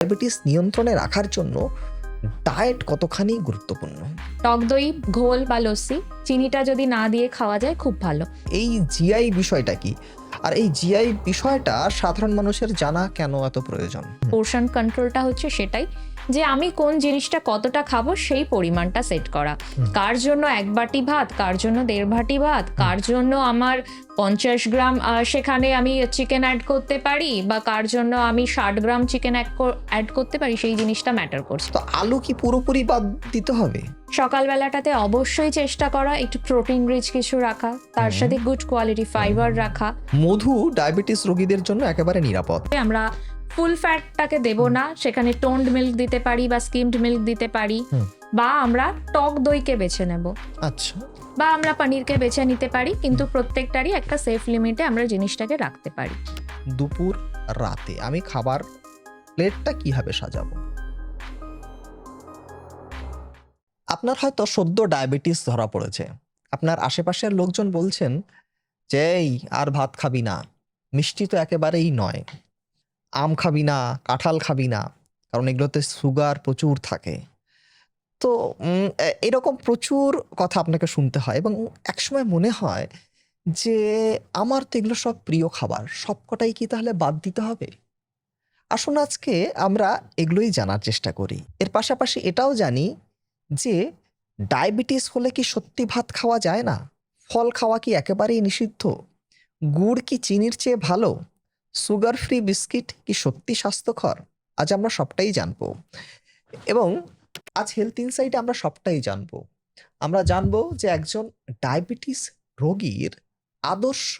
Diabetes নিয়ন্ত্রণে রাখার জন্য ডায়েট কতখানি গুরুত্বপূর্ণ? টক দই, ঘোল বা লস্যি চিনিটা যদি না দিয়ে খাওয়া যায় খুব ভালো। এই জিআই বিষয়টা কি, আর এই জিআই বিষয়টা সাধারণ মানুষের জানা কেন এত প্রয়োজন? পোর্শন কন্ট্রোলটা হচ্ছে সেটাই যে আমি কোন জিনিসটা কতটা খাবো সেই পরিমাণটা সেট করা। কার জন্য 1 বাটি ভাত, কার জন্য 1.5 বাটি ভাত, কার জন্য আমার 50 গ্রাম সেখানে আমি চিকেন অ্যাড করতে পারি, বা কার জন্য আমি 60 গ্রাম চিকেন অ্যাড করতে পারি, সেই জিনিসটা ম্যাটার করছে। তো আলু কি পুরোপুরি বাদ দিতে হবে? সকালবেলাটাতে অবশ্যই চেষ্টা করা একটু প্রোটিন রিচ কিছু রাখা, তার সাথে গুড কোয়ালিটি ফাইবার রাখা। মধু ডায়াবেটিস রোগীদের জন্য একেবারে নিরাপদ। আমরা ফুল ফ্যাটটাকে দেব না, সেখানে টোন্ড মিল্ক দিতে পারি বা স্কিমড মিল্ক দিতে পারি, বা আমরা টক দইকে বেছে নেব, আচ্ছা, বা আমরা পনিরকে বেছে নিতে পারি, কিন্তু প্রত্যেকটারই একটা সেফ লিমিটে আমরা জিনিসটাকে রাখতে পারি। দুপুর রাতে আমি খাবার প্লেটটা কিভাবে সাজাবো? আপনার হয়তো সদ্য ডায়াবেটিস ধরা পড়েছে। আপনার আশেপাশের লোকজন বলছেন যে এই আর ভাত খাবি না, মিষ্টি তো একেবারেই নয়, আম খাবি না, কাঁঠাল খাবি না, কারণ এগুলোতে সুগার প্রচুর থাকে। তো এরকম প্রচুর কথা আপনাকে শুনতে হয় এবং একসময় মনে হয় যে আমার তো এগুলো সব প্রিয় খাবার, সবকটাই কি তাহলে বাদ দিতে হবে? আসুন আজকে আমরা এগুলোই জানার চেষ্টা করি। এর পাশাপাশি এটাও জানি যে ডায়াবেটিস হলে কি সত্যি ভাত খাওয়া যায় না? ফল খাওয়া কি একেবারেই নিষিদ্ধ? গুড় কি চিনির চেয়ে ভালো? সুগার ফ্রি বিস্কিট কি সত্যি স্বাস্থ্যকর? আজ আমরা সবটাই জানবো এবং আজ হেলথ ইনসাইটে আমরা সবটাই জানবো। আমরা জানবো যে একজন ডায়াবেটিস রোগীর আদর্শ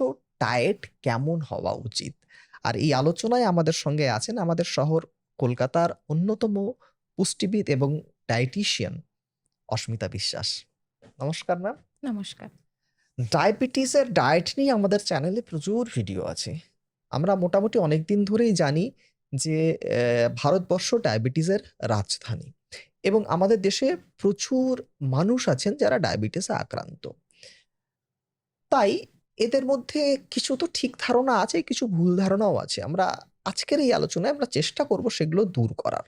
ডায়েট কেমন হওয়া উচিত। আর এই আলোচনায় আমাদের সঙ্গে আছেন আমাদের শহর কলকাতার অন্যতম পুষ্টিবিদ এবং ডায়েটিশিয়ান অস্মিতা বিশ্বাস। নমস্কার ম্যাম। নমস্কার। ডায়াবেটিসের ডায়েট নিয়ে আমাদের চ্যানেলে প্রচুর ভিডিও আছে। আমরা মোটামুটি অনেক দিন ধরেই জানি যে ভারতবর্ষ ডায়াবেটিসের রাজধানী এবং আমাদের দেশে প্রচুর মানুষ আছেন যারা ডায়াবেটিসে আক্রান্ত। তাই এদের মধ্যে কিছু তো ঠিক ধারণা আছে, কিছু ভুল ধারণাও আছে। আমরা আজকের এই আলোচনায় আমরা চেষ্টা করব সেগুলো দূর করার।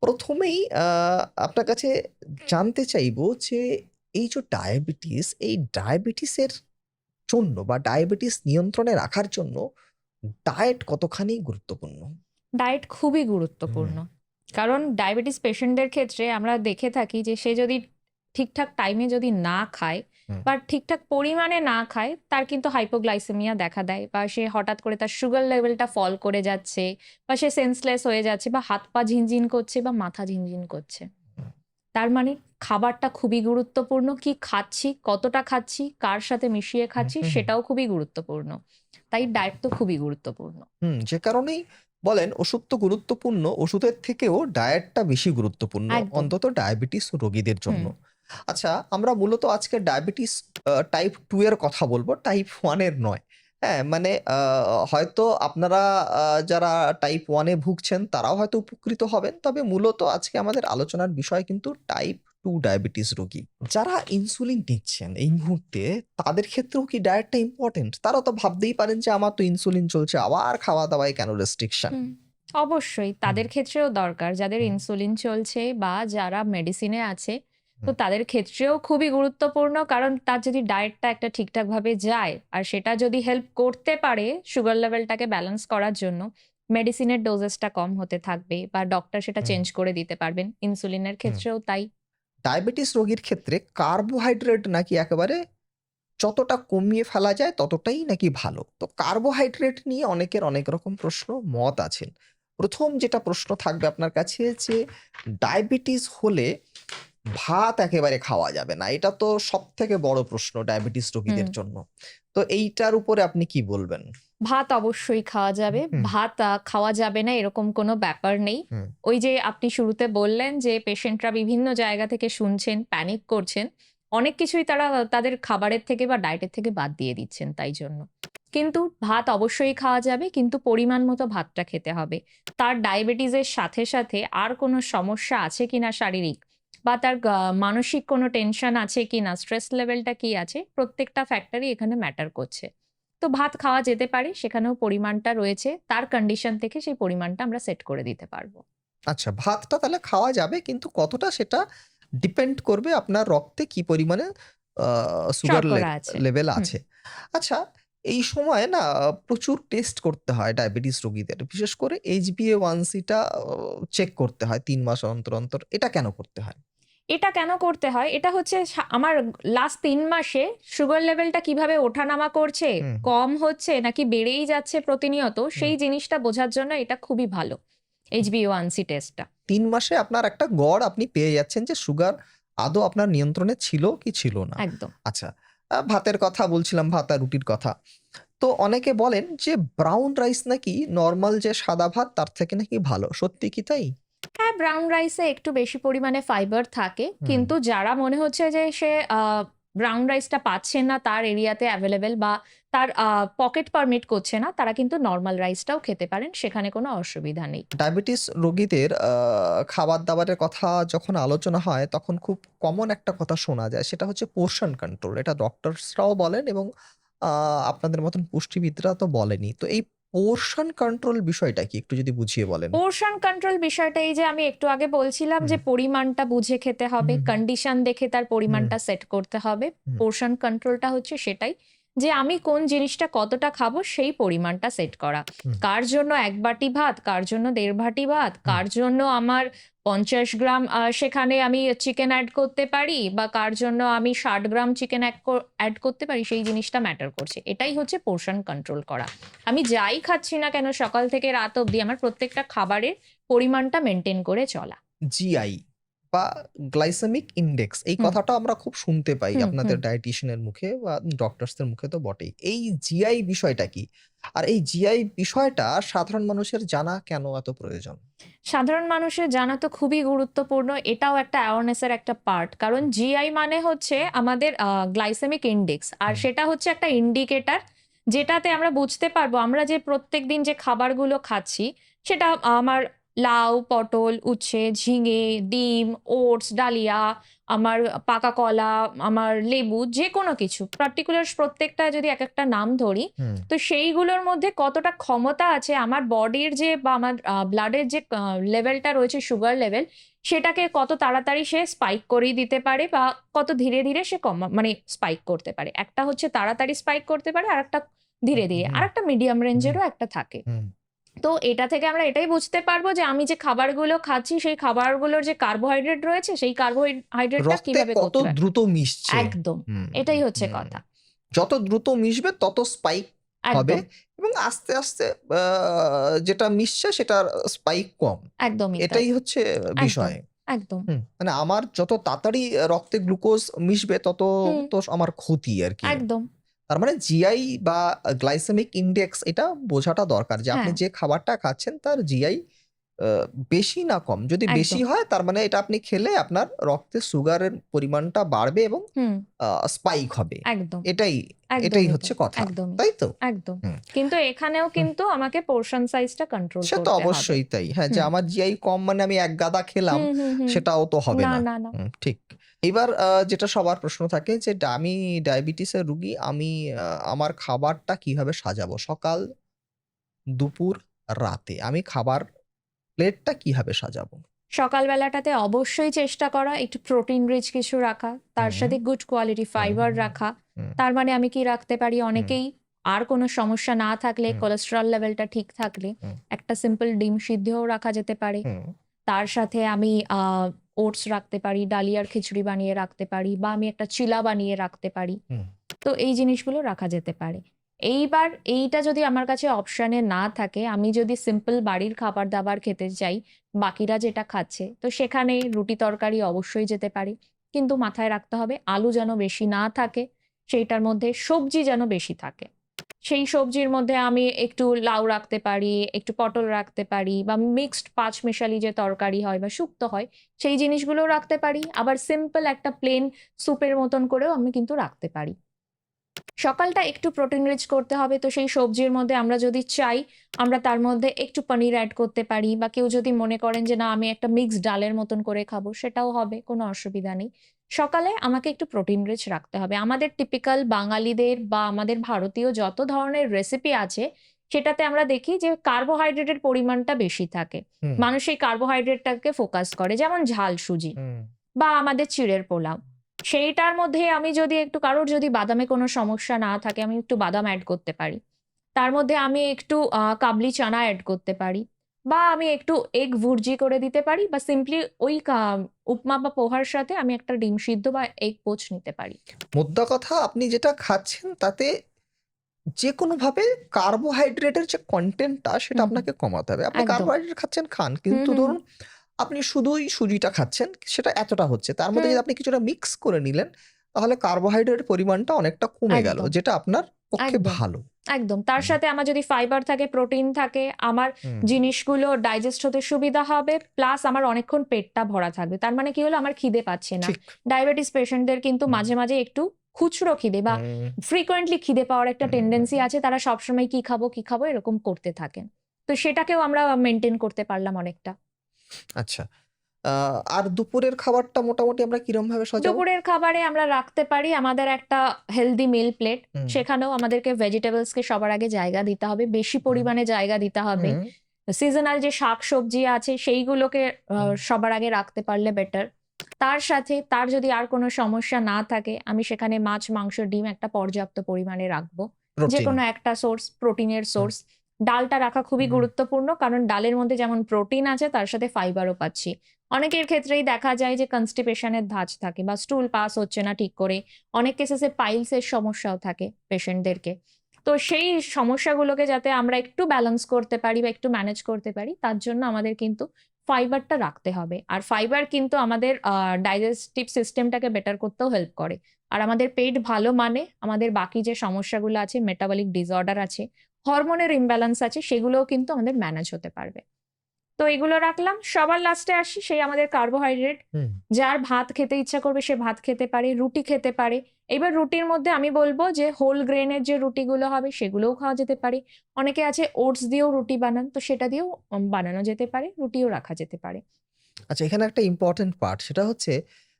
প্রথমেই আপনার কাছে জানতে চাইবো যে এই যে ডায়াবেটিস, এই ডায়াবেটিসের জন্য বা ডায়াবেটিস নিয়ন্ত্রণে রাখার জন্য ডায়েট কতখানি গুরুত্বপূর্ণ? ডায়েট খুবই গুরুত্বপূর্ণ, কারণ ডায়াবেটিস পেশেন্টদের ক্ষেত্রে আমরা দেখে থাকি যে সে যদি ঠিকঠাক টাইমে যদি না খায় বা ঠিকঠাক পরিমাণে না খায়, তার কিন্তু হাইপোগ্লাইসেমিয়া দেখা দেয়, বা সে হঠাৎ করে তার সুগার লেভেলটা ফল করে যাচ্ছে, বা সে সেন্সলেস হয়ে যাচ্ছে, বা হাত পা ঝিনঝিন করছে, বা মাথা ঝিনঝিন করছে। তার মানে খাবারটা খুবই গুরুত্বপূর্ণ, কি খাচ্ছি, কতটা খাচ্ছি, কার সাথে মিশিয়ে খাচ্ছি, সেটাও খুবই গুরুত্বপূর্ণ। তাই ডায়েট তো খুবই গুরুত্বপূর্ণ। যে কারণেই বলেন ওষুধ তো গুরুত্বপূর্ণ, ওষুধের থেকেও ডায়েটটা বেশি গুরুত্বপূর্ণ, একদম। অন্তত ডায়াবেটিস রোগীদের জন্য। হুম। আচ্ছা, আমরা মূলত আজকে ডায়াবেটিস টাইপ 2 এর কথা বলবো, টাইপ 1 এর নয়। হ্যাঁ, মানে হয়তো আপনারা যারা টাইপ 1 এ ভুগছেন তারাও হয়তো উপকৃত হবেন। তবে মূলত আজকে আমাদের আলোচনার বিষয় কিন্তু টাইপ 2 ডায়াবেটিস রোগী। যারা ইনসুলিন নিচ্ছেন এই মুহূর্তে তাদের ক্ষেত্রেও কি ডায়েটটা ইম্পোর্টেন্ট? তারা তো ভাবতেই পারেন যে আমার তো ইনসুলিন চলছে, আবার খাওয়া-দাওয়ায় কেন রেস্ট্রিকশন? অবশ্যই তাদের ক্ষেত্রেও দরকার, যাদের ইনসুলিন চলছে বা যারা মেডিসিনে আছে, তো তাদের ক্ষেত্রেও খুবই গুরুত্বপূর্ণ, কারণ তার যদি ডায়েটটা একটা ঠিকঠাকভাবে যায় আর সেটা যদি হেল্প করতে পারে সুগার লেভেলটাকে ব্যালেন্স করার জন্য, মেডিসিনের ডোজেসটা কম হতে থাকবে বা ডক্টর সেটা চেঞ্জ করে দিতে পারবেন। ইনসুলিনের ক্ষেত্রেও তাই। ডায়াবেটিস রোগীর ক্ষেত্রে কার্বোহাইড্রেট নাকি একেবারে যতটা কমিয়ে ফেলা যায় ততটাই নাকি ভালো? তো কার্বোহাইড্রেট নিয়ে অনেকের অনেক রকম প্রশ্ন, মত আছেন। প্রথম যেটা প্রশ্ন থাকবে আপনার কাছে যে ডায়াবেটিস হলে ভাত একেবারে খাওয়া যাবে না। এটা তো সবথেকে বড় প্রশ্ন ডায়াবেটিস রোগীদের জন্য। তো এইটার উপরে আপনি কি বলবেন? ভাত অবশ্যই খাওয়া যাবে। ভাত খাওয়া যাবে না এরকম কোনো ব্যাপার নেই। ওই যে আপনি শুরুতে বললেন যে পেশেন্টরা বিভিন্ন জায়গা থেকে শুনছেন, প্যানিক করছেন। অনেক কিছুই তারা তাদের খাবারের থেকে বা ডায়েটের থেকে বাদ দিয়ে দিচ্ছেন তাই জন্য। কিন্তু ভাত অবশ্যই খাওয়া যাবে, কিন্তু পরিমাণ মতো ভাতটা খেতে হবে। তার ডায়াবেটিসের সাথে, সাথে আর কোনো সমস্যা আছে কিনা শারীরিক, বা তার মানসিক কোনো টেনশন আছে কিনা, স্ট্রেস লেভেলটা কি আছে, প্রত্যেকটা ফ্যাক্টরই এখানে ম্যাটার করছে। তো ভাত খাওয়া যেতে পারে, সেখানেও পরিমাণটা রয়েছে। তার কন্ডিশন থেকে সেই পরিমাণটা আমরা সেট করে দিতে পারবো। আচ্ছা, ভাতটা তাহলে খাওয়া যাবে, কিন্তু কতটা সেটা ডিপেন্ড করবে আপনার রক্তে কি পরিমাণে সুগার শর্করা আছে। লেভেল হুম। আছে। আচ্ছা, এই সময় না প্রচুর টেস্ট করতে হয় ডায়াবেটিস রোগীদের। বিশেষ করে HbA1c টা চেক করতে হয় ৩ মাস অন্তর, অন্তর। এটা কেন করতে হয়? এটা কেন করতে হয়? এটা হচ্ছে আমার লাস্ট ৩ মাসে সুগার লেভেলটা কিভাবে ওঠানামা করছে, হুম, কম হচ্ছে নাকি বেড়েই যাচ্ছে প্রতিনিয়ত, হুম। সেই জিনিসটা বোঝার জন্য এটা খুবই ভালো। HbA1c টেস্টটা। ৩ মাসে আপনার একটা গড় আপনি পেয়ে যাচ্ছেন যে সুগার আদৌ আপনার নিয়ন্ত্রণে ছিল কি ছিল না। একদম। আচ্ছা, ভাতের কথা বলছিলাম, ভাত আর রুটির কথা। তো অনেকে বলেন যে ব্রাউন রাইস নাকি নরমাল যে সাদা ভাত তার থেকে নাকি ভালো। সত্যি কি তাই? হ্যাঁ, ব্রাউন রাইসে একটু বেশি পরিমাণে ফাইবার থাকে। হুম, কিন্তু যারা মনে হচ্ছে যে সে ব্রাউন রাইসটা পাচ্ছেন না তার এরিয়াতে এভেইলেবল, বা তার পকেট পারমিট করছে না, তারা কিন্তু নরমাল রাইসটাও খেতে পারেন। সেখানে কোনো অসুবিধা নেই। ডায়াবেটিস রোগীদের খাবার-দাবারের কথা যখন আলোচনা হয় তখন খুব কমন একটা কথা শোনা যায়। সেটা হচ্ছে পোরশন কন্ট্রোল। এটা ডক্টরসরাও বলেন এবং আ আপনাদের মতন পুষ্টিবিদরা তো বলেনই। তো এই পোরশন কন্ট্রোল বিষয়টা কি? একটু যদি বুঝিয়ে বলেন। পোরশন কন্ট্রোল বিষয়টা এই যে আমি একটু আগে বলছিলাম হুম, যে পরিমাণটা বুঝে খেতে হবে, হুম, হুম, কন্ডিশন দেখে তার হুম, পরিমাণটা সেট করতে হবে। হুম, পোরশন কন্ট্রোলটা হচ্ছে সেটাই, যে আমি কোন জিনিসটা কতটা খাবো সেই পরিমাণটা সেট করা। হুম, কার জন্য ১ বাটি ভাত, কার জন্য ১.৫ বাটি ভাত, হুম, কার জন্য আমার ৫০ গ্রাম সেখানে আমি চিকেন এড করতে পারি, বা কার জন্য আমি ৬০ গ্রাম চিকেন এড করতে পারি, সেই জিনিসটা ম্যাটার করছে। এটাই হচ্ছে পোরশন কন্ট্রোল করা। আমি যাই খাচ্ছি না কেন সকাল থেকে রাত অবধি আমার প্রত্যেকটা খাবারের পরিমাণটা মেইনটেইন করে চলা। জিআই বা গ্লাইসেমিক ইনডেক্স, এই হুম, কথাটা আমরা খুব শুনতে পাই হুম, আপনাদের হুম। ডায়েটিশিয়ানের মুখে বা ডক্টরসদের মুখে তো বটেই। এই জিআই বিষয়টা কি? আর এই জিআই বিষয়টা সাধারণ মানুষের জানা কেন এত প্রয়োজন? সাধারণ মানুষের জানা তো খুবই গুরুত্বপূর্ণ। এটাও একটা অ্যাওয়ারনেস এর একটা পার্ট। কারণ জিআই মানে হচ্ছে আমাদের গ্লাইসেমিক ইনডেক্স। আর হুম, সেটা হচ্ছে একটা ইন্ডিকেটর, যেটাতে আমরা বুঝতে পারবো আমরা যে প্রত্যেকদিন যে খাবারগুলো খাচ্ছি, সেটা আমার লাউ, পটল, উচ্ছে, ঝিঙে, ডিম, ওটস, ডালিয়া, আমার পাকা কলা, আমার লেবু, যেকোনো কিছু পার্টিকুলার প্রত্যেকটা যদি একেকটা নাম ধরি, হুম, তো সেইগুলোর মধ্যে কতটা ক্ষমতা আছে আমার বডির যে, বা আমার ব্লাডের যে লেভেলটা রয়েছে সুগার লেভেল, সেটাকে কত তাড়াতাড়ি সে স্পাইক করিয়ে দিতে পারে, বা কত ধীরে, ধীরে সে মানে স্পাইক করতে পারে। একটা হচ্ছে তাড়াতাড়ি স্পাইক করতে পারে, আরেকটা ধীরে, ধীরে। হুম, আরেকটা মিডিয়াম হুম, রেঞ্জেরও একটা থাকে। হুম। তো এটা থেকে আমরা এটাই বুঝতে পারবো যে আমি যে খাবারগুলো খাচ্ছি সেই খাবারগুলোর যে কার্বোহাইড্রেট রয়েছে সেই কার্বোহাইড্রেটটা রক্তে কিভাবে কত করতে পারে। দ্রুত মিশছে। একদম। হুম, এটাই হচ্ছে হুম। কথা। যত দ্রুত মিশবে তত স্পাইক হবে একদম, এবং আস্তে, আস্তে আ যেটা মিশছে সেটার স্পাইক কম। একদমই তাই। এটাই হচ্ছে একদম, বিষয়। একদম। হুম, মানে আমার যত তাড়াতাড়ি রক্তে গ্লুকোজ মিশবে তত হুম, তো আমার ক্ষতি আরকি। একদম। তার মানে জিআই বা গ্লাইসেমিক ইনডেক্স এটা বোঝাটা দরকার যে আপনি হ্যাঁ, যে খাবারটা খাচ্ছেন তার জিআই আ বেশি না কম। যদি বেশি একদম। হয় তার মানে এটা আপনি খেলে আপনার রক্তে সুগারের পরিমাণটা বাড়বে এবং হুম, আ স্পাইক হবে। একদম। এটাই, এটাই একদমই হচ্ছে তাই, কথা। একদমই, তাই তো? একদম। হুম, কিন্তু এখানেও হুম। কিন্তু আমাকে পোরশন সাইজটা কন্ট্রোল সে তো করতে হবে। অবশ্যই তাই। হ্যাঁ, যে হুম, আমার জিআই কম মানে আমি এক গাদা খেলাম হুম, হুম, হুম। সেটাও তো হবে না, না। না, না। ঠিক। এবার যেটা সবার প্রশ্ন থাকে যে আমি ডায়াবেটিসের রুগী, আমি আমার খাবারটা কিভাবে সাজাবো? সকাল, দুপুর, রাতে আমি খাবার প্লেটটা কিভাবে সাজাবো? সকাল বেলাটাতে অবশ্যই চেষ্টা করা একটু প্রোটিন রিচ কিছু রাখা। তার হুম, সাথে গুড কোয়ালিটি হুম, ফাইবার হুম, রাখা। হুম, তার মানে আমি কি রাখতে পারি, হুম, অনেকেই আর কোনো সমস্যা না থাকলে, হুম, কোলেস্টেরল লেভেলটা ঠিক থাকলে হুম, একটা সিম্পল ডিম সিদ্ধও রাখা যেতে পারে। হুম, তার সাথে আমি ওটস রাখতে পারি, ডালিয়ার খিচুড়ি বানিয়ে রাখতে পারি, বা আমি একটা চিলা বানিয়ে রাখতে পারি। হুম, তো এই জিনিসগুলো রাখা যেতে পারে। এইবার এইটা যদি আমার কাছে অপশনে না থাকে, আমি যদি সিম্পল বাড়ির খাবার-দাবার খেতে চাই, বাকিরা যেটা খাচ্ছে, তো সেখানে রুটি তরকারি অবশ্যই যেতে পারে। কিন্তু মাথায় রাখতে হবে আলু যেন বেশি না থাকে, সেইটার মধ্যে সবজি যেন বেশি থাকে। সেই সবজির মধ্যে আমি একটু লাউ রাখতে পারি, একটু পটল রাখতে পারি, বা মিক্সড পাঁচমিশালি যে তরকারি হয় বা শুক্তো হয়, সেই জিনিসগুলোও রাখতে পারি। আবার সিম্পল একটা প্লেন স্যুপের মতন করেও আমি কিন্তু রাখতে পারি। সকালটা একটু প্রোটিন রিচ করতে হবে, তো সেই সবজির মধ্যে আমরা যদি চাই, আমরা তার মধ্যে একটু পনির এড করতে পারি, বা কেউ যদি মনে করেন যে না আমি একটা মিক্সড ডালের মতন করে খাবো, সেটাও হবে, কোনো অসুবিধা নেই। সকালে আমাকে একটু প্রোটিন রিচ রাখতে হবে। আমাদের টিপিক্যাল বাঙালিদের বা আমাদের ভারতীয় যত ধরনের রেসিপি আছে, সেটাতে আমরা দেখি যে কার্বোহাইড্রেটের পরিমাণটা বেশি থাকে। হুম মানুষ এই কার্বোহাইড্রেটটাকে ফোকাস করে, যেমন ঝাল সুজি হুম বা আমাদের চিড়ের পোলাও। সেইটার মধ্যে আমি যদি একটু, কারোর যদি বাদামে কোনো সমস্যা না থাকে, আমি একটু বাদাম অ্যাড করতে পারি। তার মধ্যে আমি একটু কাবলি চানা অ্যাড করতে পারি, বা আমি একটু এগ ভুর্জি করে দিতে পারি, বা সিম্পলি ওই উপমা বা পোহার সাথে আমি একটা ডিম সিদ্ধ বা এগ পোচ নিতে পারি। মোদ্দা কথা আপনি যেটা খাচ্ছেন তাতে যে কোনোভাবে কার্বোহাইড্রেটের যে কন্টেন্টটা সেটা হুম, হুম। আপনাকে কমাতে হবে। আপনি একদম। কার্বোহাইড্রেট খাচ্ছেন খান, হুম, কিন্তু হুম, হুম। ধরুন আপনি শুধুই সুজিটা খাচ্ছেন, সেটা এতটা হচ্ছে। তার মধ্যে হুম, যদি আপনি কিছুটা মিক্স করে নিলেন, তাহলে কার্বোহাইড্রেটের পরিমাণটা অনেকটা কমে গেল, একদম, যেটা আপনার পক্ষে একদম, ভালো। একদম। তার হুম, সাথে আমার যদি ফাইবার থাকে, প্রোটিন থাকে, আমার হুম, জিনিসগুলো ডাইজেস্ট হতে সুবিধা হবে। প্লাস আমার অনেকক্ষণ পেটটা ভরা থাকবে। তার মানে কি হলো? আমার খিদে পাচ্ছে না। ঠিক। ডায়াবেটিস পেশেন্টদের কিন্তু হুম, মাঝে, মাঝে একটু খুচরো খিদে বা হুম, ফ্রিকোয়েন্টলি খিদে পাওয়ার একটা টেনডেন্সি হুম, আছে। তারা সবসময় কি খাবো, কি খাবো এরকম করতে থাকেন। তো সেটাকেও আমরা মেইনটেইন করতে পারলাম অনেকটা। আচ্ছা। আ আর দুপুরের খাবারটা মোটামুটি আমরা কিরমভাবে সাজাবো? দুপুরের খাবারে আমরা রাখতে পারি আমাদের একটা হেলদি মিল প্লেট। হুম, সেখানেও আমাদেরকে ভেজিটেবলসকে সবার আগে জায়গা দিতে হবে। বেশি হুম, পরিমাণে জায়গা দিতে হবে। হুম, সিজনাল যে শাকসবজি আছে সেইগুলোকে হুম, সবার আগে রাখতে পারলে বেটার। তার সাথে তার যদি আর কোনো সমস্যা না থাকে, আমি সেখানে মাছ, মাংস, ডিম একটা পর্যাপ্ত পরিমাণে রাখবো। প্রোটিন। যেকোনো একটা সোর্স, প্রোটিনের হুম, সোর্স। ডালটা রাখা খুবই হুম, গুরুত্বপূর্ণ, কারণ ডালের মধ্যে যেমন প্রোটিন আছে তার সাথে ফাইবারও পাচ্ছি। অনেকের ক্ষেত্রেই দেখা যায় যে কনস্টিপেশন এর ধাঁচ থাকে বা স্টুল পাস হচ্ছে না ঠিক করে। অনেক কেসেসে পাইলস এর সমস্যাও থাকে পেশেন্টদেরকে। তো সেই সমস্যাগুলোকে যাতে আমরা একটু ব্যালেন্স করতে পারি বা একটু ম্যানেজ করতে পারি, তার জন্য আমাদের কিন্তু ফাইবারটা রাখতে হবে। আর ফাইবার কিন্তু আমাদের ডাইজেস্টিভ সিস্টেমটাকে বেটার করতেও হেল্প করে। আর আমাদের পেট ভালো মানে আমাদের বাকি যে সমস্যাগুলো আছে, মেটাবলিক ডিসঅর্ডার আছে, হরমোনের ইমব্যালেন্স আছে, সেগুলোও কিন্তু আমাদের ম্যানেজ হতে পারবে। তো এগুলো রাখলাম। সবার লাস্টে আসি সেই আমাদের কার্বোহাইড্রেট। হুম। যার ভাত খেতে ইচ্ছা করবে সে ভাত খেতে পারে, রুটি খেতে পারে। এবার রুটির মধ্যে আমি বলব যে হোল গ্রেইনের যে রুটিগুলো হবে সেগুলোও খাওয়া যেতে পারে। অনেকে আছে ওটস দিয়েও রুটি বানান, তো সেটা দিয়েও বানানো যেতে পারে, রুটিও রাখা যেতে পারে। আচ্ছা, এখানে একটা ইম্পোর্টেন্ট পার্ট, সেটা হচ্ছে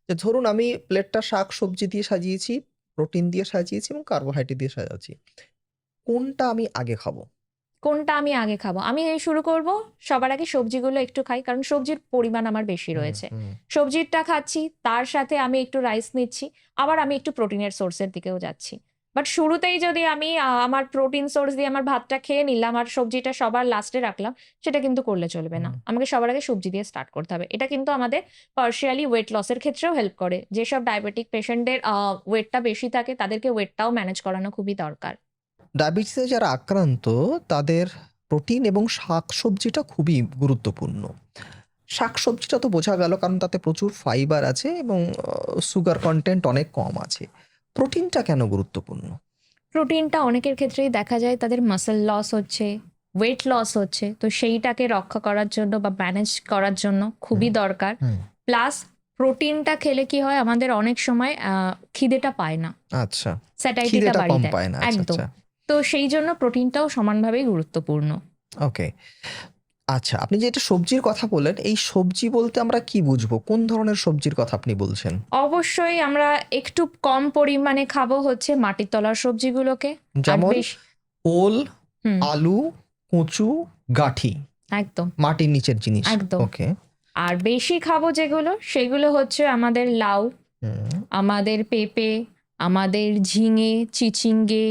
যে ধরুন আমি প্লেটটা শাক-সবজি দিয়ে সাজিয়েছি, প্রোটিন দিয়ে সাজিয়েছি এবং কার্বোহাইড্রেট দিয়ে সাজাচ্ছি। কোনটা আমি আগে খাবো? কোনটা আমি আগে খাবো? আমি এই শুরু করব, সবার আগে সবজিগুলো একটু খাই। কারণ সবজির পরিমাণ আমার বেশি হুম, রয়েছে। হুম। সবজিরটা খাচ্ছি, তার সাথে আমি একটু রাইস নিচ্ছি। আবার আমি একটু প্রোটিনের সোর্সের দিকেও যাচ্ছি। বাট শুরুতেই যদি আমি আমার প্রোটিন সোর্স দিয়ে আমার ভাতটা খেয়ে নিলাম আর সবজিটা সবার লাস্টে রাখলাম, সেটা কিন্তু করলে চলবে না। হুম। আমাকে সবার আগে সবজি দিয়ে স্টার্ট করতে হবে। এটা কিন্তু আমাদের পার্শিয়ালি ওয়েট লসের ক্ষেত্রেও হেল্প করে। যেসব ডায়াবেটিক পেশেন্টদের ওয়েটটা বেশি থাকে তাদেরকে ওয়েটটাও ম্যানেজ করানো খুবই দরকার। ডায়াবেটিসে যারা আক্রান্ত তাদের প্রোটিন এবং শাকসবজিটা খুবই গুরুত্বপূর্ণ। শাকসবজিটা তো বোঝা গেল, কারণ তাতে প্রচুর ফাইবার আছে এবং সুগার কনটেন্ট অনেক কম আছে। প্রোটিনটা কেন গুরুত্বপূর্ণ? প্রোটিনটা অনেকের ক্ষেত্রেই দেখা যায় তাদের মাসল লস হচ্ছে, ওয়েট লস হচ্ছে। তো সেইটাকে রক্ষা করার জন্য বা ম্যানেজ করার জন্য হুম, খুবই দরকার। হুম। প্লাস প্রোটিনটা খেলে কি হয় আমাদের অনেক সময় খিদেটা পায় না। আচ্ছা। স্যাটাইটিটা খিদেটা বাড়িয়ে কম দেয়। পায় না। আচ্ছা, একদম। আচ্ছা। তো সেই জন্য প্রোটিনটাও সমানভাবেই গুরুত্বপূর্ণ। ওকে। আচ্ছা, আপনি যে এটা সবজির কথা বললেন, এই সবজি বলতে আমরা কি বুঝবো? কোন ধরনের সবজির কথা আপনি বলছেন? অবশ্যই আমরা একটু কম পরিমাণে খাবো হচ্ছে মাটির তলার সবজিগুলোকে। আর যেমন বেশ ওল, হুম, আলু, কচু, গাঁঠি। একদম, মাটির নিচের জিনিস। একদম। ওকে। আর বেশি খাবো যেগুলো, সেগুলো হচ্ছে আমাদের লাউ, হুম। আমাদের পেঁপে, আমাদের ঝিঙে, চিচিঙ্গে,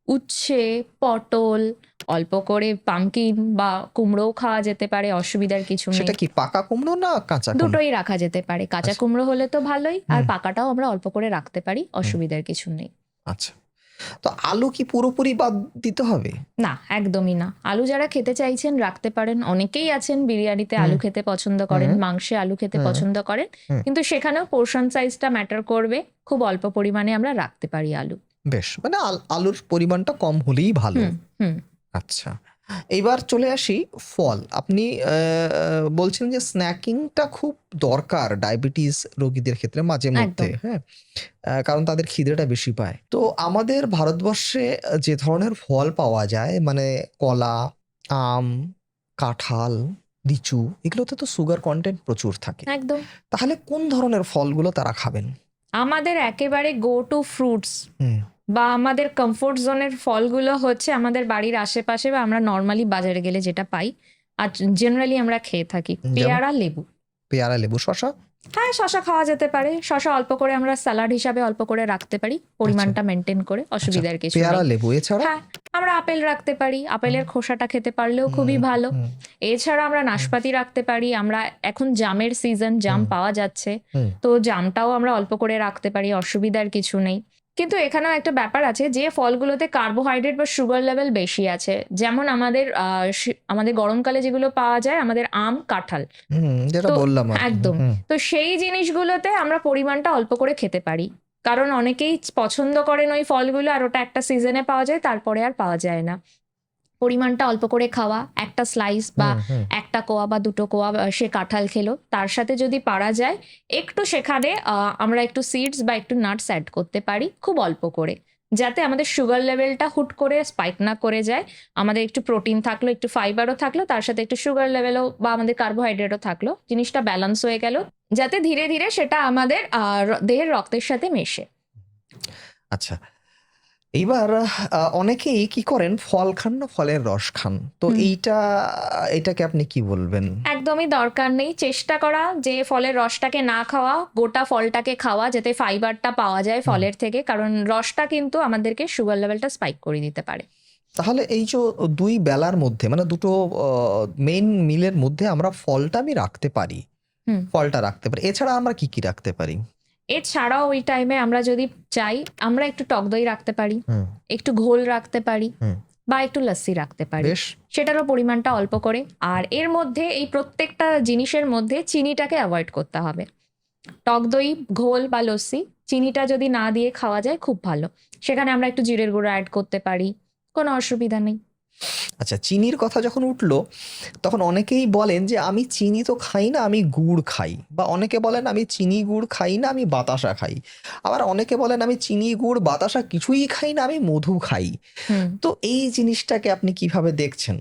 উচ্ছে, পটল, অল্প করে পামকিন বা কুমড়োও খাওয়া যেতে পারে, অসুবিধার কিছু নেই। সেটা কি পাকা কুমড়ো না কাঁচা কুমড়ো? দুটোই রাখা যেতে পারে। কাঁচা আচ্ছা। কুমড়ো হলে তো ভালোই, আর হুম, পাকাটাও আমরা অল্প করে রাখতে পারি, হুম। অসুবিধার কিছু নেই। আচ্ছা। তো আলু কি পুরোপুরি বাদ দিতে হবে? না, একদমই না। আলু যারা খেতে চাইছেন রাখতে পারেন। অনেকেই আছেন বিরিয়ানিতে হুম, আলু খেতে পছন্দ করেন, হুম, মাংসে আলু খেতে হুম, পছন্দ করেন। হুম। কিন্তু সেখানেও পোরশন সাইজটা ম্যাটার করবে। খুব অল্প পরিমাণে আমরা রাখতে পারি আলু। বেশ। মানে আলুর পরিমাণটা কম হলেই ভালো। হুম, হুম। আচ্ছা। এইবার চলে আসি ফল। আপনি বলছেন যে স্ন্যাকিংটা খুব দরকার ডায়াবেটিস রোগীদের ক্ষেত্রে মাঝে মধ্যে, একদম। হ্যাঁ? কারণ তাদের খিদেটা বেশি পায়। তো আমাদের ভারতবর্ষে যে ধরনের ফল পাওয়া যায়, মানে কলা, আম, কাঁঠাল, লিচু, এগুলোতে তো সুগার কনটেন্ট প্রচুর থাকে। একদম। তাহলে কোন ধরনের ফলগুলো তারা খাবেন? আমাদের একেবারে গো টু ফ্রুটস হুম, বা আমাদের কমফোর্ট জোনের ফলগুলো হচ্ছে আমাদের বাড়ির আশেপাশে বা আমরা নর্মালি বাজারে গেলে যেটা পাই আর জেনারেলি আমরা খেয়ে থাকি। যেমন? পেয়ারা, লেবু। পেয়ারা, লেবু, শসা? হ্যাঁ, শসা খাওয়া যেতে পারে। শসা অল্প করে আমরা স্যালাড হিসাবে অল্প করে রাখতে পারি, পরিমাণটা মেনটেন করে, অসুবিধার কিছু পেয়ারা, নেই। লেবু এছাড়া? হ্যাঁ, আমরা আপেল রাখতে পারি, আপেলের খোসাটা খেতে পারলেও খুবই ভালো। এছাড়া আমরা নাশপাতি রাখতে পারি, আমরা এখন জামের সিজন, জাম পাওয়া যাচ্ছে, তো জামটাও আমরা অল্প করে রাখতে পারি, অসুবিধার কিছু নেই। কিন্তু এখানেও একটা ব্যাপার আছে, যে ফলগুলোতে কার্বোহাইড্রেট বা সুগার লেভেল বেশি আছে, যেমন আমাদের গরমকালে যেগুলো পাওয়া যায়, আমাদের আম, কাঁঠাল, যেটা তো বললাম আর কি। একদম। তো সেই জিনিসগুলোতে আমরা পরিমাণটা অল্প করে খেতে পারি, কারণ অনেকেই পছন্দ করেন ওই ফলগুলো, আর ওটা একটা সিজনে পাওয়া যায়, তারপরে আর পাওয়া যায় না। পরিমাণটা অল্প করে খাওয়া, একটা স্লাইস বা একটা কোয়া বা দুটো কোয়া সে কাঁঠাল খেলো, তার সাথে যদি পারা যায় একটু সেখানে আমরা একটু সিডস বা একটু নাটস অ্যাড করতে পারি, খুব অল্প করে, যাতে আমাদের সুগার লেভেলটা হুট করে স্পাইক না করে যায়। আমাদের একটু প্রোটিন থাকলো, একটু ফাইবারও থাকলো, তার সাথে একটু সুগার লেভেলও বা আমাদের কার্বোহাইড্রেটও থাকলো, জিনিসটা ব্যালেন্স হয়ে গেল, যাতে ধীরে ধীরে সেটা আমাদের দেহের রক্তের সাথে মেশে। আচ্ছা, এইবার অনেকেই কি করেন, ফল খান না ফলের রস খান, তো এইটাকে আপনি কি বলবেন? একদমই দরকার নেই। চেষ্টা করা যে ফলের রসটাকে না খাওয়া, গোটা ফলটাকে খাওয়া, যাতে ফাইবারটা পাওয়া যায় ফলের থেকে, কারণ রসটা কিন্তু আমাদেরকে সুগার লেভেলটা স্পাইক করে দিতে পারে। তাহলে এই যে 2 বেলার মধ্যে, মানে দুটো মেইন মিলের মধ্যে আমরা ফলটা আমি রাখতে পারি, ফলটা রাখতে পারি, এছাড়া আমরা কি কি রাখতে পারি? এছাড়াও ওই টাইমে আমরা যদি চাই, আমরা একটু টক দই রাখতে পারি, একটু ঘোল রাখতে পারি, বা একটু লস্যি রাখতে পারি, বেশ। সেটারও পরিমাণটা অল্প করে। আর এর মধ্যে, এই প্রত্যেকটা জিনিসের মধ্যে চিনিটাকে অ্যাভয়েড করতে হবে। টক দই, ঘোল বা লস্যি, চিনিটা যদি না দিয়ে খাওয়া যায় খুব ভালো। সেখানে আমরা একটু জিরের গুঁড়ো অ্যাড করতে পারি, কোনো অসুবিধা নেই। আচ্ছা, চিনির কথা যখন উঠলো, তখন অনেকেই বলেন যে আমি চিনি তো খাই না, আমি গুড় খাই, বা অনেকে বলেন আমি চিনি গুড় খাই না, আমি বাতাসা খাই, আবার অনেকে বলেন আমি চিনি গুড় বাতাসা কিছুই খাই না, আমি মধু খাই। তো এই জিনিসটাকে আপনি কিভাবে দেখছেন?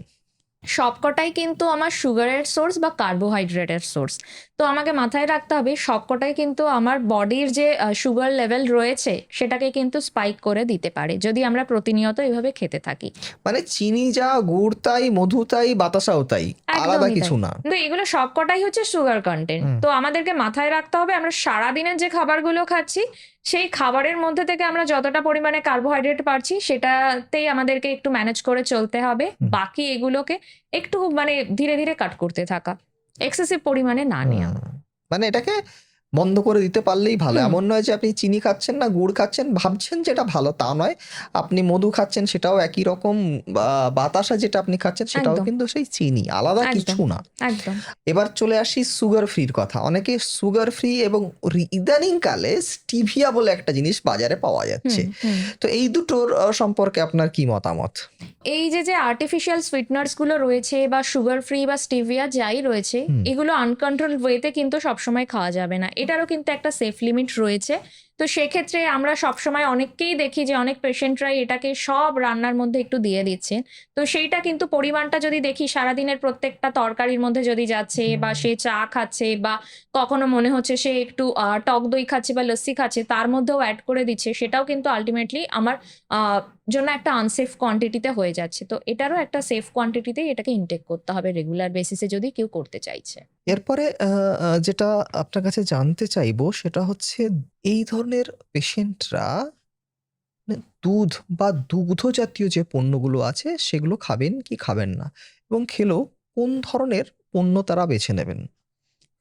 সবকটাই কিন্তু আমার সুগারের সোর্স বা কার্বোহাইড্রেটের সোর্স। তো আমাকে মাথায় রাখতে হবে, সবকটাই কিন্তু আমার বডির যে সুগার লেভেল রয়েছে সেটাকে কিন্তু স্পাইক করে দিতে পারে, যদি আমরা প্রতিনিয়ত এভাবে খেতে থাকি। মানে চিনি যা, গুড় তাই, মধু তাই, বাতাসাও তাই, আলাদা একদমই কিছু তাই। না। কিন্তু এগুলো সবকটাই হচ্ছে সুগার কন্টেন্ট। তো আমাদেরকে মাথায় রাখতে হবে, আমরা সারাদিনের যে খাবারগুলো খাচ্ছি, সেই খাবারের মধ্যে থেকে আমরা যতটা পরিমাণে কার্বোহাইড্রেট পাচ্ছি, সেটাতেই আমাদেরকে একটু ম্যানেজ করে চলতে হবে। বাকি এগুলোকে একটু মানে ধীরে ধীরে কাট করতে থাকা, এক্সেসিভ পরিমাণে না নেওয়া। মানে এটাকে বন্ধ করে দিতে পারলেই ভালো। এমন নয় যে আপনি চিনি খাচ্ছেন না, গুড় খাচ্ছেন, ভাবছেন যেটা ভালো, তা নয়। আপনি মধু খাচ্ছেন, সেটাও একই রকম। বাতাসা যেটা আপনি খাচ্ছেন, সেটাও একদম। কিন্তু সেই চিনি, আলাদা একদম কিছু না। একদম। এবার চলে আসি সুগার ফ্রির কথা। অনেকে সুগার ফ্রি এবং ইদানিং কালে স্টিভিয়া বলে একটা জিনিস বাজারে পাওয়া যাচ্ছে। তো এই দুটোর সম্পর্কে আপনার কি মতামত? এই যে আর্টিফিশিয়াল সুইটনার্স গুলো রয়েছে, বা সুগার ফ্রি বা স্টিভিয়া যাই রয়েছে, এগুলো আনকন্ট্রোল ওয়েতে কিন্তু সবসময় খাওয়া যাবে না। এটারও কিন্তু একটা সেফ লিমিট রয়েছে। তো সেক্ষেত্রে আমরা সবসময় অনেককেই দেখি যে অনেক পেশেন্টরাই এটাকে সব রান্নার মধ্যে একটু দিয়ে দিচ্ছেন। তো সেইটা কিন্তু পরিমাণটা যদি দেখি, সারাদিনের প্রত্যেকটা তরকারির মধ্যে যদি যাচ্ছে, বা সে চা খাচ্ছে, বা কখনো মনে হচ্ছে সে একটু টক দই খাচ্ছে বা লস্যি খাচ্ছে, তার মধ্যেও অ্যাড করে দিচ্ছে, সেটাও কিন্তু আলটিমেটলি আমার জন্য একটা আনসেফ কোয়ান্টিটিতে হয়ে যাচ্ছে। তো এটারও একটা সেফ কোয়ান্টিটিতেই এটাকে ইনটেক করতে হবে রেগুলার বেসিসে, যদি কেউ করতে চাইছে। এরপরে যেটা আপনার কাছে জানতে চাইবো, সেটা হচ্ছে এই ধরনের পেশেন্টরা দুধ বা দুগ্ধ জাতীয় যে পণ্যগুলো আছে সেগুলো খাবেন কি খাবেন না, এবং খেলেও কোন ধরনের পণ্য তারা বেছে নেবেন?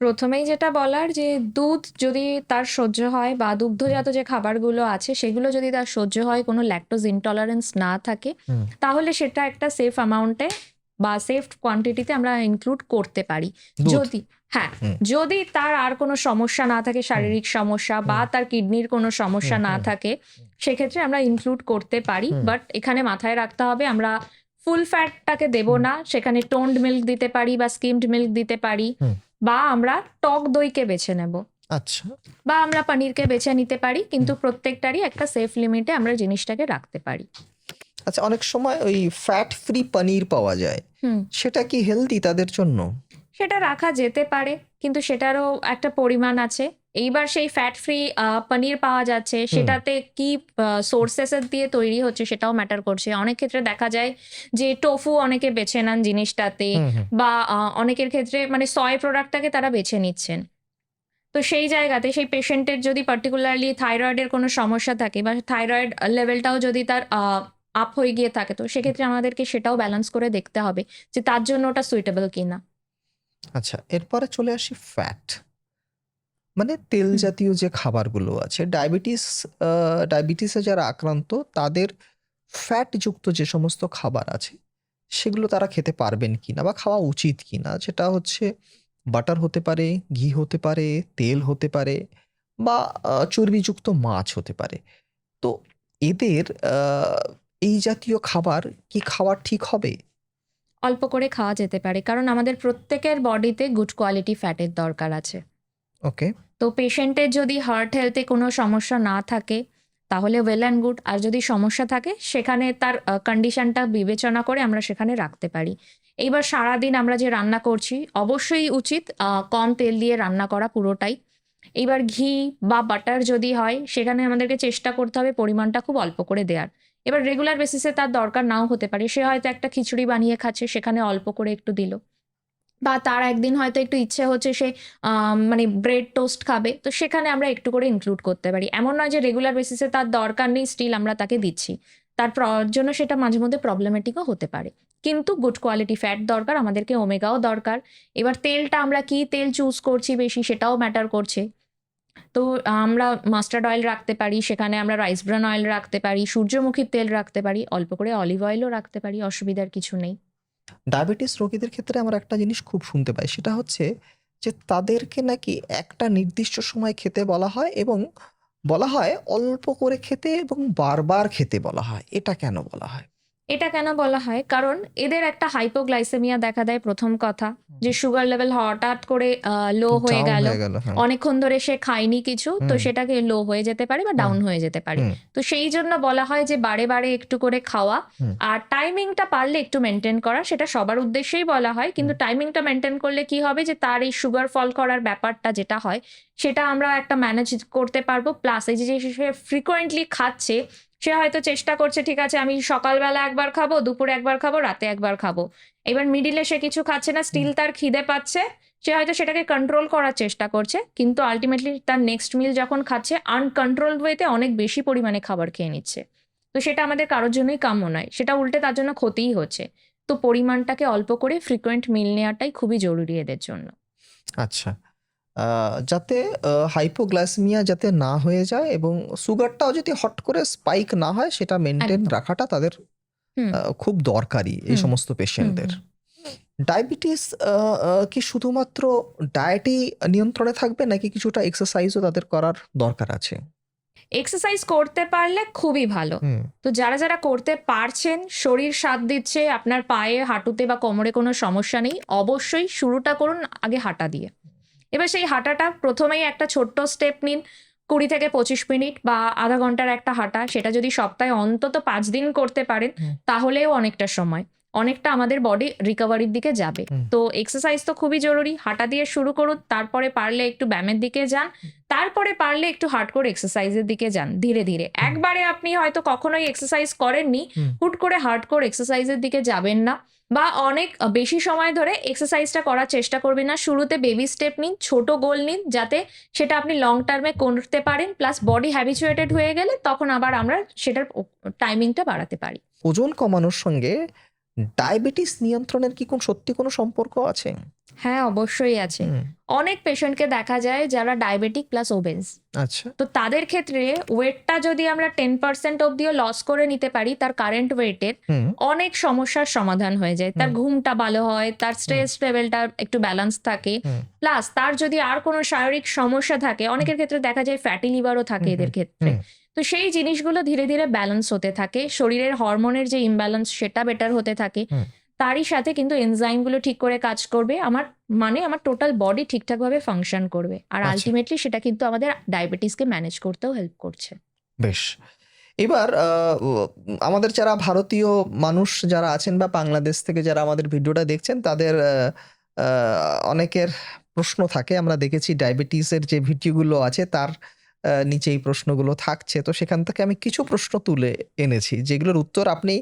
প্রথমেই যেটা বলার, যে দুধ যদি তার সহ্য হয়, বা দুগ্ধজাত যে খাবারগুলো আছে সেগুলো যদি তার সহ্য হয়, কোনো ল্যাকটোজ ইনটলারেন্স না থাকে, তাহলে সেটা একটা সেফ অ্যামাউন্টে বা সেফ কোয়ান্টিটিতে আমরা ইনক্লুড করতে পারি। যদি যদি তার আর কোনো সমস্যা না থাকে, শারীরিক সমস্যা, বা তার কিডনির কোনো সমস্যা না থাকে, সেক্ষেত্রে আমরা ইনক্লুড করতে পারি। বাট এখানে মাথায় রাখতে হবে, আমরা ফুল ফ্যাটটাকে দেব না, সেখানে টোন্ড মিল্ক দিতে পারি বা স্কিমড মিল্ক দিতে পারি, বা আমরা টক দইকে বেছে নেব, আচ্ছা, বা আমরা পনিরকে বেছে নিতে পারি, কিন্তু প্রত্যেকটারই একটা সেফ লিমিটে আমরা জিনিসটাকে রাখতে পারি। আচ্ছা, অনেক সময় ওই ফ্যাট ফ্রি পনির পাওয়া যায়, সেটা কি হেলদি তাদের জন্য? সেটা রাখা যেতে পারে, কিন্তু সেটারও একটা পরিমাণ আছে। এইবার সেই ফ্যাট ফ্রি পনির পাওয়া যাচ্ছে, সেটাতে কি সোর্সেস দিয়ে তৈরি হচ্ছে সেটাও ম্যাটার করছে। অনেক ক্ষেত্রে দেখা যায় যে টোফু অনেকে বেছে নেন জিনিসটাতে, বা অনেকের ক্ষেত্রে মানে সয় প্রোডাক্টটাকে তারা বেছে নিচ্ছেন। তো সেই জায়গাতে সেই পেশেন্টের যদি পার্টিকুলারলি থাইরয়েডের কোনো সমস্যা থাকে বা থাইরয়েড লেভেলটাও যদি তার আপ হয়ে গিয়ে থাকে, তো সেক্ষেত্রে আমাদেরকে সেটাও ব্যালেন্স করে দেখতে হবে যে তার জন্য ওটা সুইটেবল কিনা। আচ্ছা, এরপরে চলে আসি ফ্যাট, মানে তেল হুম। জাতীয় যে খাবারগুলো আছে। ডায়াবেটিসে যারা আক্রান্ত তাদের ফ্যাটযুক্ত যে সমস্ত খাবার আছে সেগুলো তারা খেতে পারবেন কিনা বা খাওয়া উচিত কিনা, সেটা হচ্ছে বাটার হতে পারে, ঘি হতে পারে, তেল হতে পারে, বা চর্বিযুক্ত মাছ হতে পারে। তো এদের এই জাতীয় খাবার কি খাওয়া ঠিক হবে? অল্প করে খাওয়া যেতে পারে, কারণ আমাদের প্রত্যেকের বডিতে গুড কোয়ালিটি ফ্যাটের দরকার আছে। ওকে। তো পেশেন্টের যদি হার্ট হেলথে কোনো সমস্যা না থাকে তাহলে ওয়েল অ্যান্ড গুড, আর যদি সমস্যা থাকে সেখানে তার কন্ডিশনটা বিবেচনা করে আমরা সেখানে রাখতে পারি। এইবার সারাদিন আমরা যে রান্না করছি অবশ্যই উচিত কম তেল দিয়ে রান্না করা পুরোটাই। এইবার ঘি বা বাটার যদি হয় সেখানে আমাদেরকে চেষ্টা করতে হবে পরিমাণটা খুব অল্প করে দেওয়ার। এবার রেগুলার বেসিসে তার দরকার নাও হতে পারে, সে হয়তো একটা খিচুড়ি বানিয়ে খাচ্ছে, সেখানে অল্প করে একটু দিল, বা তার একদিন হয়তো একটু ইচ্ছে হচ্ছে সে মানে ব্রেড টোস্ট খাবে, তো সেখানে আমরা একটু করে ইনক্লুড করতে পারি। এমন নয় যে রেগুলার বেসিসে তার দরকার নেই, স্টিল আমরা তাকে দিচ্ছি। তার জন্য সেটা মাঝে মধ্যে প্রবলেমেটিকও হতে পারে। কিন্তু গুড কোয়ালিটি ফ্যাট দরকার আমাদেরকে, ওমেগাও দরকার। এবার তেলটা আমরা কি তেল চুজ করছি বেশি সেটাও ম্যাটার করছে। তো আমরা মাস্টার্ড অয়েল রাখতে পারি, সেখানে আমরা রাইস ব্রান অয়েল রাখতে পারি, সূর্যমুখীর তেল রাখতে পারি, অল্প করে অলিভ অয়েলও রাখতে পারি, অসুবিধার কিছু নেই। ডায়াবেটিস রোগীদের ক্ষেত্রে আমরা একটা জিনিস খুব শুনতে পাই, সেটা হচ্ছে যে তাদেরকে নাকি একটা নির্দিষ্ট সময় খেতে বলা হয়, এবং বলা হয় অল্প করে খেতে এবং বারবার খেতে বলা হয়। এটা কেন বলা হয়? এটা কেন বলা হয়? কারণ এদের একটা হাইপোগ্লাইসেমিয়া দেখা দেয়, প্রথম কথা। যে সুগার লেভেল হঠাৎ করে লো হয়ে ডাউন গেল। হয়ে গেল, হ্যাঁ। অনেকক্ষণ ধরে সে খায়নি কিছু, তো হুম, সেটাকে লো হয়ে যেতে পারে বা হুম, ডাউন হয়ে যেতে পারে। হুম, তো সেই জন্য বলা হয় যে বারে, বারে একটু করে খাওয়া, হুম, আর টাইমিংটা পারলে একটু মেইনটেইন করা। সেটা সবার উদ্দেশ্যেই বলা হয়। কিন্তু হুম, টাইমিংটা মেইনটেইন করলে কি হবে যে তার এই সুগার ফল করার ব্যাপারটা যেটা হয়, সেটা আমরা একটা ম্যানেজ করতে পারবো। প্লাস এই যে সে ফ্রিকোয়েন্টলি খাচ্ছে, সে হয়তো চেষ্টা করছে ঠিক আছে আমি সকালবেলা একবার খাবো, দুপুরে একবার খাবো, রাতে একবার খাবো। এবার মিডিলে সে কিছু খাচ্ছে না, হুম। স্টিল তার খিদে পাচ্ছে। সে হয়তো সেটাকে কন্ট্রোল করার চেষ্টা করছে। কিন্তু আল্টিমেটলি তার নেক্সট মিল যখন খাচ্ছে আনকন্ট্রোলড ওয়েতে অনেক বেশি পরিমাণে খাবার খেয়ে নিচ্ছে। তো সেটা আমাদের কারোর জন্যই কাম্য নয়। সেটা উল্টে তার জন্য ক্ষতিই হচ্ছে। তো পরিমাণটাকে অল্প করে ফ্রিকোয়েন্ট মিল নেওয়াটাই খুবই জরুরি এদের জন্য। আচ্ছা। যাতে হাইপোগ্লাইসেমিয়া যাতে না হয়ে যায় এবং সুগারটাও যদি হট করে স্পাইক না হয়, সেটা মেইনটেইন একদম। রাখাটা তাদের হুম, খুব দরকারি এই হুম, সমস্ত হুম, পেশেন্টদের। হুম। ডায়াবেটিস কি শুধুমাত্র ডায়েটেই নিয়ন্ত্রণে থাকবে, নাকি কিছুটা এক্সারসাইজও তাদের করার দরকার আছে? এক্সারসাইজ করতে পারলে খুবই ভালো। হুম, তো যারা, যারা করতে পারছেন, শরীর সাথ দিচ্ছে, আপনার পায়ে, হাঁটুতে বা কোমরে কোনো সমস্যা নেই, অবশ্যই শুরুটা করুন আগে হাঁটা দিয়ে। এবার সেই হাঁটাটা ১ম এই একটা ছোট্ট স্টেপ নিন। ২০ থেকে ২৫ মিনিট বা আধা ঘন্টার একটা হাঁটা, সেটা যদি সপ্তাহে অন্তত ৫ দিন করতে পারেন, হুম, তাহলেও অনেকটা সময়। অনেকটা আমাদের বডি রিকভারির দিকে যাবে। হুম, তো এক্সারসাইজ তো খুবই জরুরি। হাঁটা দিয়ে শুরু করুন, তারপরে পারলে একটু ব্যায়ামের দিকে যান। তারপরে পারলে একটু হার্ডকোর এক্সারসাইজের দিকে যান ধীরে, ধীরে। হুম, একবারে আপনি হয়তো কখনোই এক্সারসাইজ করেননি, হুম, হুট করে হার্ডকোর এক্সারসাইজের দিকে যাবেন না। বা অনেক বেশি সময় ধরে এক্সারসাইজটা করার চেষ্টা করবেন না। শুরুতে বেবি স্টেপ নিন, ছোট গোল নিন, যাতে সেটা আপনি লং টার্মে করতে পারেন। প্লাস বডি হ্যাবিচুয়েটেড হয়ে গেলে তখন আবার আমরা সেটার টাইমিংটা বাড়াতে পারি। ওজন কমানোর সঙ্গে ডায়াবেটিস নিয়ন্ত্রণের কি সত্যি কোনো সম্পর্ক আছে? হ্যাঁ, অবশ্যই আছে। হুম, অনেক পেশেন্টকে দেখা যায় যারা ডায়াবেটিক প্লাস ওবেস। আচ্ছা। তো তাদের ক্ষেত্রে ওয়েটটা যদি আমরা 10% অব্দিও লস করে নিতে পারি তার কারেন্ট ওয়েটের, হুম, অনেক সমস্যার সমাধান হয়ে যায়। তার হুম, ঘুমটা ভালো হয়, তার হুম, স্ট্রেস লেভেলটা একটু ব্যালেন্স থাকে। হুম, প্লাস তার যদি আর কোনো শারীরিক সমস্যা থাকে, হুম, অনেকের ক্ষেত্রে দেখা যায় ফ্যাটি লিভারও থাকে হুম, হুম, এদের ক্ষেত্রে। হুম। তো সেই জিনিসগুলো ধীরে, ধীরে ব্যালেন্স হতে থাকে। শরীরের হরমোনের যে ইমব্যালেন্স সেটা বেটার হতে থাকে। হুম, তারই সাথে কিন্তু এনজাইমগুলো ঠিক করে কাজ করবে। আমার টোটাল বডি ঠিকঠাকভাবে ফাংশন করবে। আর আচ্ছা, আল্টিমেটলি সেটা কিন্তু আমাদের ডায়াবেটিসকে ম্যানেজ করতেও হেল্প করছে। বেশ। এবার ও আমাদের যারা ভারতীয় মানুষ যারা আছেন বা বাংলাদেশ থেকে যারা আমাদের ভিডিওটা দেখছেন, তাদের আ অনেকের প্রশ্ন থাকে, আমরা দেখেছি ডায়াবেটিসের যে ভিডিওগুলো আছে তার নিচে এই প্রশ্নগুলো থাকছে। তো সেখান থেকে আমি কিছু প্রশ্ন তুলে এনেছি যেগুলোর উত্তর আপনি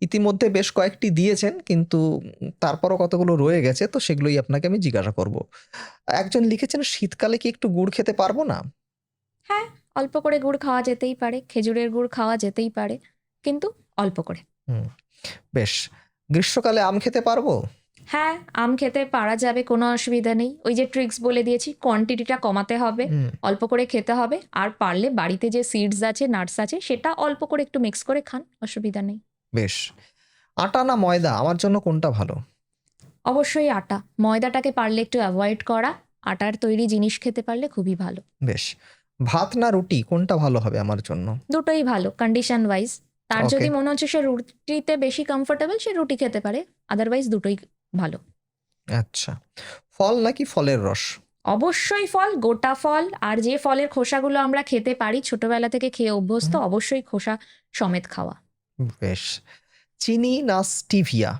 ইতিমধ্যে বেশ কয়েকটি দিয়েছেন, কিন্তু তারপরও কতগুলো রয়ে গেছে, তো সেগুলোই আপনাকে আমি জিজ্ঞাসা করব। একজন লিখেছেন, শীতকালে কি একটু গুড় খেতে পারবো না? হ্যাঁ, অল্প করে গুড় খাওয়া যেতেই পারে, খেজুরের গুড় খাওয়া যেতেই পারে, কিন্তু অল্প করে। হুম, বেশ। গ্রীষ্মকালে আম খেতে পারবো? হ্যাঁ, আম খেতে পারা যাবে, কোনো অসুবিধা নেই। ওই যে ট্রিক্স বলে দিয়েছি, কোয়ান্টিটিটা কমাতে হবে, হুম, অল্প করে খেতে হবে, আর পারলে বাড়িতে যে সিডস আছে, নাটস আছে, সেটা অল্প করে একটু মিক্স করে খান, অসুবিধা নেই। বেশ। আটা না ময়দা, আমার জন্য কোনটা ভালো? অবশ্যই আটা, ময়দাটাকে পারলে একটু অ্যাভয়েড করা, আটার তৈরি জিনিস খেতে পারলে খুবই ভালো। বেশ। ভাত না রুটি, কোনটা ভালো হবে আমার জন্য? দুটোই ভালো কন্ডিশন ওয়াইজ। তার ওকে, যদি মনে হচ্ছে সে রুটিতে বেশি কমফোর্টেবল, সে রুটি খেতে পারে, আদারওয়াইজ দুটোই ভালো। আচ্ছা। ফল নাকি ফলের রস? অবশ্যই ফল, গোটা ফল, আর যে ফলের খোসাগুলো আমরা খেতে পারি, ছোটবেলা থেকে খেয়ে অভ্যস্ত, হুম, অবশ্যই খোসা সমেত খাওয়া। বেশ। চিনি না স্টিভিয়া?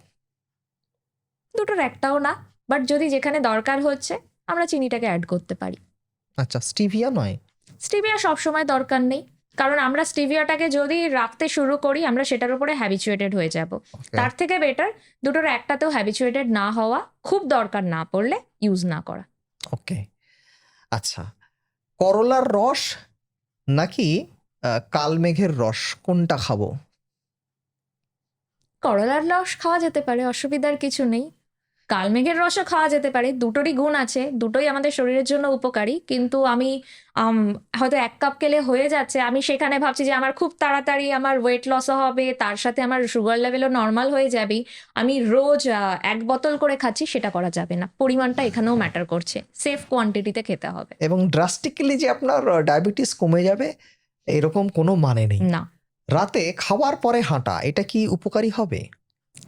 দুটোর একটাও না, বাট যদি যেখানে দরকার হচ্ছে আমরা চিনিটাকে অ্যাড করতে পারি। আচ্ছা, স্টিভিয়া নয়? স্টিভিয়া সবসময় দরকার নেই, কারণ আমরা স্টিভিয়াটাকে যদি রাখতে শুরু করি আমরা সেটার উপরে হ্যাবিচুয়েটেড হয়ে যাব। ওকে, তার থেকে বেটার দুটোর একটাতেও হ্যাবিচুয়েটেড না হওয়া, খুব দরকার না পড়লে ইউজ না করা। ওকে। আচ্ছা, করলার রস নাকি কালমেঘের রস, কোনটা খাবো? করলার রস খাওয়া যেতে পারে, অসুবিধার কিছু নেই। কালমেঘের রসও খাওয়া যেতে পারে, দুটোরই গুণ আছে, দুটোই আমাদের শরীরের জন্য উপকারী, কিন্তু আমি আম, হয়তো 1 কাপ খেলে হয়ে যাচ্ছে, আমি সেখানে ভাবছি যে আমার খুব তাড়াতাড়ি আমার ওয়েট লসও হবে, তার সাথে আমার সুগার লেভেলও নর্মাল হয়ে যাবে, আমি রোজ 1 বোতল করে খাচ্ছি, সেটা করা যাবে না। পরিমাণটা এখানেও ম্যাটার করছে, সেফ কোয়ান্টিটিতে খেতে হবে। এবং ড্রাস্টিক্যালি যে আপনার ডায়াবেটিস কমে যাবে এরকম কোনো মানে নেই। না। রাতে খাওয়ার পরে হাঁটা, এটা কি উপকারী হবে?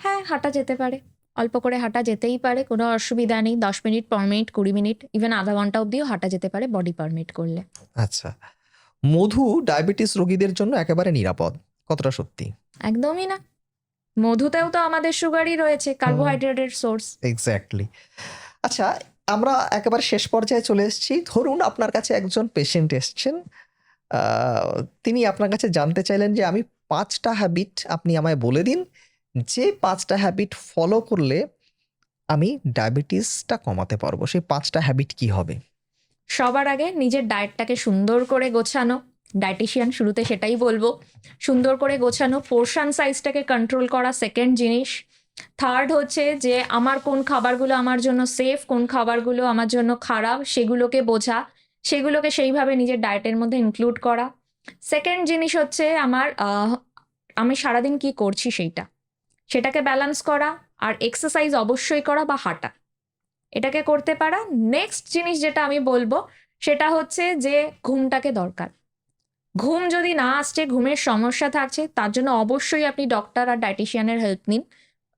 হ্যাঁ, হাঁটা যেতে পারে, অল্প করে হাঁটা যেতেই পারে, কোনো অসুবিধা নেই। 10 মিনিট, 15 মিনিট, 20 মিনিট, ইভেন আধা ঘন্টা অবধিও হাঁটা যেতে পারে, বডি পারমিট করলে। আচ্ছা। মধু ডায়াবেটিস রোগীদের জন্য একেবারে নিরাপদ, কতটা সত্যি? একদমই না, মধুতেও তো আমাদের সুগারই রয়েছে, হুম, কার্বোহাইড্রেটের সোর্স। এক্স্যাক্টলি। আচ্ছা, আমরা একেবারে শেষ পর্যায়ে চলে এসেছি। ধরুন আপনার কাছে একজন পেশেন্ট এসছেন। আ তিনি আপনার কাছে জানতে চাইলেন যে আমি ৫ টা হ্যাবিট আপনি আমায় বলে দিন, যে ৫ টা হ্যাবিট ফলো করলে আমি ডায়াবেটিসটা কমাতে পারবো। সেই ৫ টা হ্যাবিট কি হবে? সবার আগে নিজের ডায়েটটাকে সুন্দর করে গোছানো, ডায়েটিশিয়ান শুরুতে সেটাই বলবো, সুন্দর করে গোছানো, পোর্শন সাইজটাকে কন্ট্রোল করা সেকেন্ড জিনিস। থার্ড হচ্ছে যে আমার কোন খাবারগুলো আমার জন্য সেফ, কোন খাবারগুলো আমার জন্য খারাপ, সেগুলোকে বোঝা, সেগুলোকে সেইভাবে নিজের ডায়েটের মধ্যে ইনক্লুড করা। সেকেন্ড জিনিস হচ্ছে আমার আমি সারাদিন কি করছি সেটাকে ব্যালেন্স করা, আর এক্সারসাইজ অবশ্যই করা বা হাঁটা, এটাকে করতে পারা। নেক্সট জিনিস যেটা আমি বলবো সেটা হচ্ছে যে ঘুমটাকে দরকার। ঘুম যদি না আসছে, ঘুমের সমস্যা থাকছে, তার জন্য অবশ্যই আপনি ডক্টর আর ডায়েটিশিয়ানের হেল্প নিন।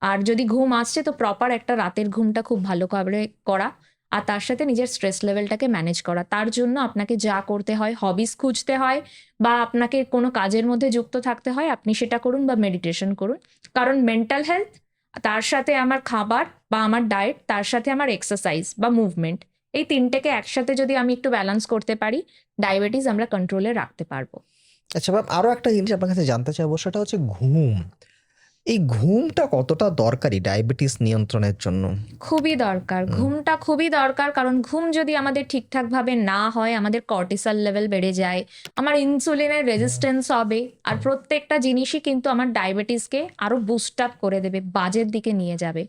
আর যদি ঘুম আসছে তো প্রপার একটা রাতের ঘুমটা খুব ভালো করে করা, আর তার সাথে নিজের স্ট্রেস লেভেলটাকে ম্যানেজ করা। তার জন্য আপনাকে যা করতে হয়, হবিস খুঁজতে হয়, বা আপনাকে কোনো কাজের মধ্যে যুক্ত থাকতে হয়, আপনি সেটা করুন বা মেডিটেশন করুন। কারণ মেন্টাল হেলথ, তার সাথে আমার খাবার বা আমার ডায়েট, তার সাথে আমার এক্সারসাইজ বা মুভমেন্ট, এই তিনটেকে একসাথে যদি আমি একটু ব্যালেন্স করতে পারি, ডায়াবেটিস আমরা কন্ট্রোলে রাখতে পারবো। আচ্ছা ম্যাম, আরো একটা জিনিস আপনার কাছে জানতে চাইবো, সেটা হচ্ছে ঘুম। এই ঘুমটা কতটা দরকারি ডায়াবেটিস নিয়ন্ত্রণের জন্য? খুবই দরকার, হুম, ঘুমটা খুবই দরকার, কারণ ঘুম যদি আমাদের ঠিকঠাকভাবে না হয়, আমাদের কর্টিসল লেভেল বেড়ে যায়, আমার ইনসুলিনের হুম, রেজিস্ট্যান্স হবে, আর হুম, প্রত্যেকটা জিনিসই কিন্তু আমার ডায়াবেটিসকে আরো বুস্ট আপ করে দেবে, বাজের দিকে নিয়ে যাবে।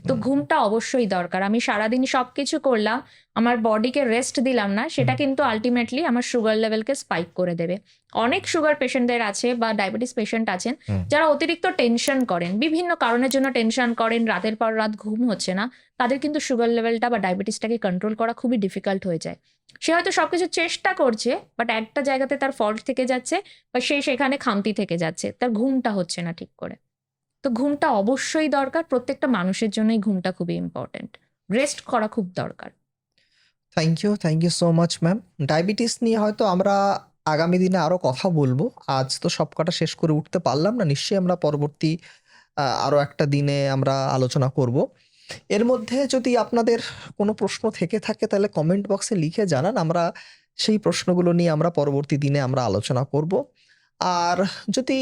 তো হুম, ঘুমটা অবশ্যই দরকার। আমি সারাদিন সবকিছু করলাম, আমার বডিকে রেস্ট দিলাম না, সেটা হুম, কিন্তু আলটিমেটলি আমার সুগার লেভেলকে স্পাইক করে দেবে। অনেক সুগার পেশেন্টদের আছে বা ডায়াবেটিস পেশেন্ট আছেন হুম, যারা অতিরিক্ত টেনশন করেন, বিভিন্ন কারণের জন্য টেনশন করেন, রাতের পর রাত ঘুম হচ্ছে না, তাদের কিন্তু সুগার লেভেলটা বা ডায়াবেটিসটাকে কন্ট্রোল করা খুবই ডিফিকাল্ট হয়ে যায়। সে হয়তো সবকিছু চেষ্টা করছে, বাট একটা জায়গাতে তার ফল্ট থেকে যাচ্ছে, বা সে সেখানে খামতি থেকে যাচ্ছে, তার ঘুমটা হচ্ছে না ঠিক করে। তো ঘুমটা অবশ্যই দরকার, প্রত্যেকটা মানুষের জন্যই ঘুমটা খুবই ইম্পর্টেন্ট, রেস্ট করা খুব দরকার। Thank you so much ma'am. Diabetes নিয়ে হয়তো আমরা আগামী দিনে আরো কথা বলবো। আজ তো সবকটা শেষ করে উঠতে পারলাম না। নিশ্চয়ই আমরা পরবর্তী আরো একটা দিনে আমরা আলোচনা করব। এর মধ্যে যদি আপনাদের কোনো প্রশ্ন থেকে থাকে তাহলে কমেন্ট বক্সে লিখে জানান। আমরা সেই প্রশ্নগুলো নিয়ে আমরা পরবর্তী দিনে আমরা আলোচনা করব। আর যদি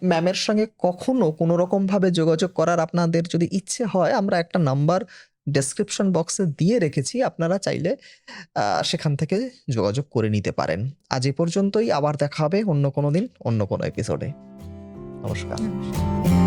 ম্যামের সঙ্গে কখনো কোনো রকমভাবে যোগাযোগ করার আপনাদের যদি ইচ্ছে হয়, আমরা একটা নাম্বার ডেসক্রিপশন বক্সে দিয়ে রেখেছি। আপনারা চাইলে সেখান থেকে যোগাযোগ করে নিতে পারেন। আজ এ পর্যন্তই। আবার দেখা হবে অন্য কোনো দিন, অন্য কোনো এপিসোডে। নমস্কার। নমস্কার।